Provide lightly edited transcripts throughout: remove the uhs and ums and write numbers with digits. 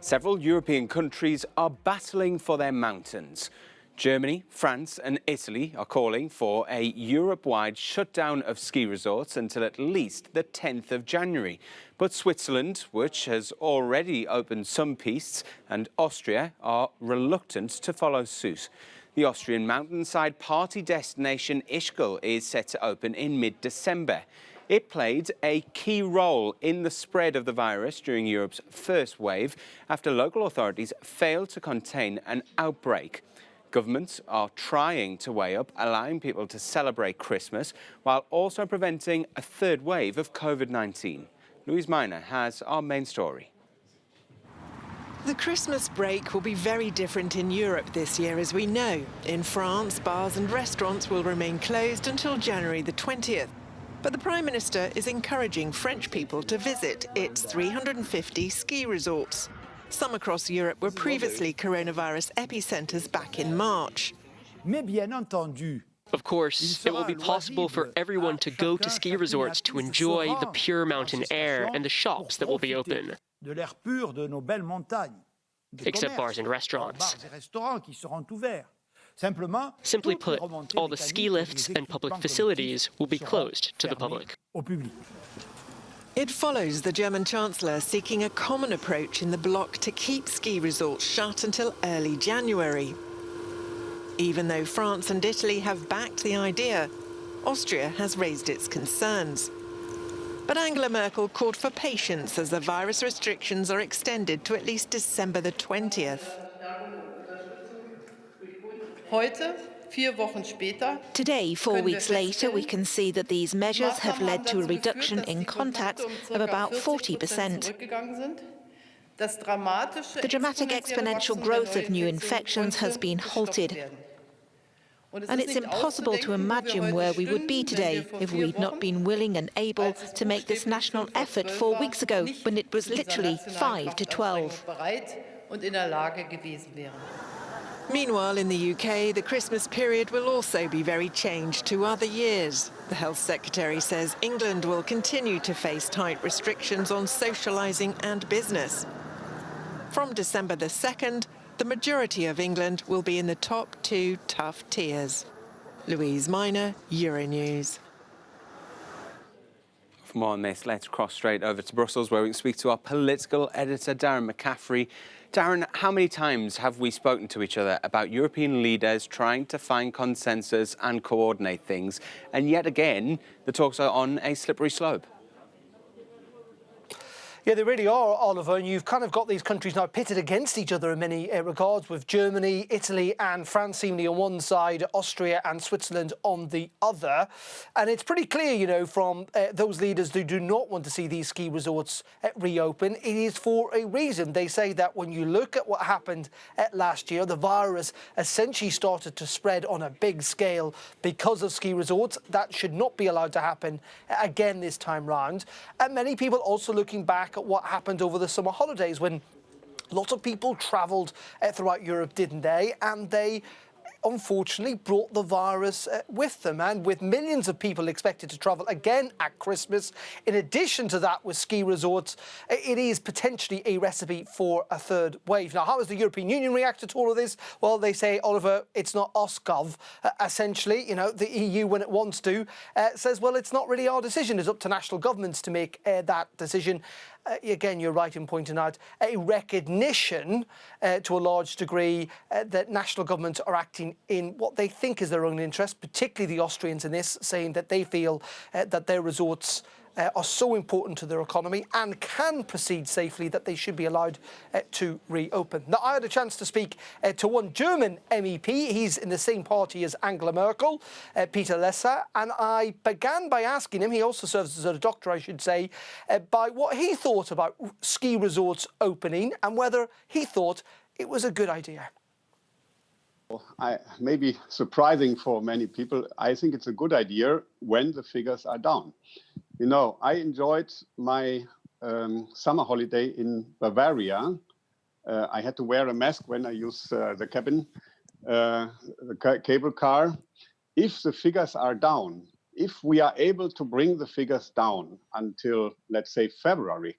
Several European countries are battling for their mountains. Germany, France and Italy are calling for a Europe-wide shutdown of ski resorts until at least the 10th of January. But Switzerland, which has already opened some pistes, and Austria are reluctant to follow suit. The Austrian mountainside party destination Ischgl is set to open in mid-December. It played a key role in the spread of the virus during Europe's first wave after local authorities failed to contain an outbreak. Governments are trying to weigh up allowing people to celebrate Christmas while also preventing a third wave of COVID-19. Louise Miner has our main story. The Christmas break will be very different in Europe this year, as we know. In France, bars and restaurants will remain closed until January the 20th. But the Prime Minister is encouraging French people to visit its 350 ski resorts. Some across Europe were previously coronavirus epicentres back in March. Of course, it will be possible for everyone to go to ski resorts to enjoy the pure mountain air and the shops that will be open. Except bars and restaurants. Simply put, all the ski lifts and public facilities will be closed to the public. It follows the German Chancellor seeking a common approach in the bloc to keep ski resorts shut until early January. Even though France and Italy have backed the idea, Austria has raised its concerns. But Angela Merkel called for patience as the virus restrictions are extended to at least December the 20th. Today, 4 weeks later, we can see that these measures have led to a reduction in contacts of about 40%. The dramatic exponential growth of new infections has been halted. And it's impossible to imagine where we would be today if we'd not been willing and able to make this national effort 4 weeks ago, when it was literally 5 to 12. Meanwhile, in the UK, the Christmas period will also be very changed to other years. The Health Secretary says England will continue to face tight restrictions on socialising and business. From December the 2nd, the majority of England will be in the top 2 tough tiers. Louise Miner, Euronews. For more on this, let's cross straight over to Brussels, where we can speak to our political editor, Darren McCaffrey. Darren, how many times have we spoken to each other about European leaders trying to find consensus and coordinate things, and yet again, the talks are on a slippery slope? Yeah, they really are, Oliver, and you've kind of got these countries now pitted against each other in many regards, with Germany, Italy and France seemingly on one side, Austria and Switzerland on the other. And it's pretty clear, you know, from those leaders who do not want to see these ski resorts reopen, it is for a reason. They say that when you look at what happened last year, the virus essentially started to spread on a big scale because of ski resorts. That should not be allowed to happen again this time round. And many people also looking back at what happened over the summer holidays when lots of people travelled throughout Europe, didn't they? And they unfortunately brought the virus with them, and with millions of people expected to travel again at Christmas. In addition to that, with ski resorts, it is potentially a recipe for a third wave. Now, how has the European Union reacted to all of this? Well, they say, Oliver, it's not us, Gov. Essentially, you know, the EU, when it wants to, says, well, it's not really our decision. It's up to national governments to make that decision. Again, you're right in pointing out a recognition to a large degree that national governments are acting in what they think is their own interest, particularly the Austrians in this, saying that they feel that their resorts are so important to their economy and can proceed safely that they should be allowed to reopen. Now, I had a chance to speak to one German MEP. He's in the same party as Angela Merkel, Peter Lesser, and I began by asking him, he also serves as a doctor, I should say, by what he thought about ski resorts opening and whether he thought it was a good idea. Maybe surprising for many people, I think it's a good idea when the figures are down. You know, I enjoyed my summer holiday in Bavaria. I had to wear a mask when I used the cabin, the cable car. If the figures are down, if we are able to bring the figures down until, let's say, February,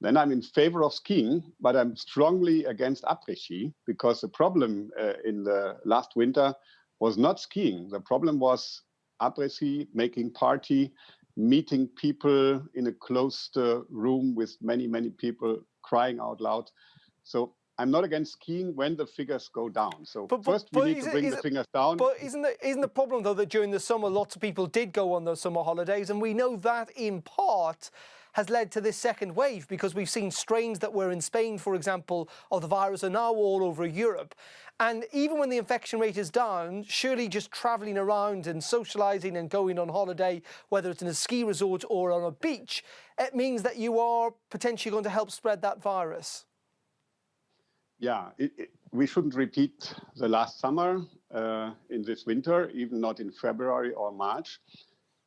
then I'm in favor of skiing, but I'm strongly against après-ski, because the problem in the last winter was not skiing. The problem was après-ski, making party, meeting people in a closed room with many, many people crying out loud. So I'm not against skiing when the figures go down. So first we need to bring the figures down. But isn't the problem, though, that during the summer, lots of people did go on those summer holidays, and we know that in part has led to this second wave, because we've seen strains that were in Spain, for example, of the virus are now all over Europe. And even when the infection rate is down, surely just travelling around and socialising and going on holiday, whether it's in a ski resort or on a beach, it means that you are potentially going to help spread that virus. Yeah, we shouldn't repeat the last summer in this winter, even not in February or March.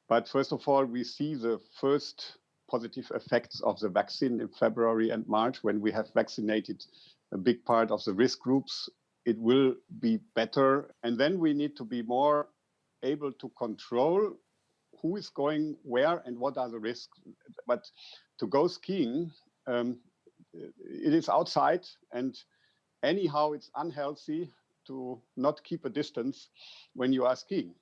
But first of all, we see the first positive effects of the vaccine in February and March. When we have vaccinated a big part of the risk groups, it will be better. And then we need to be more able to control who is going where and what are the risks. But to go skiing, it is outside, and anyhow, it's unhealthy to not keep a distance when you are skiing.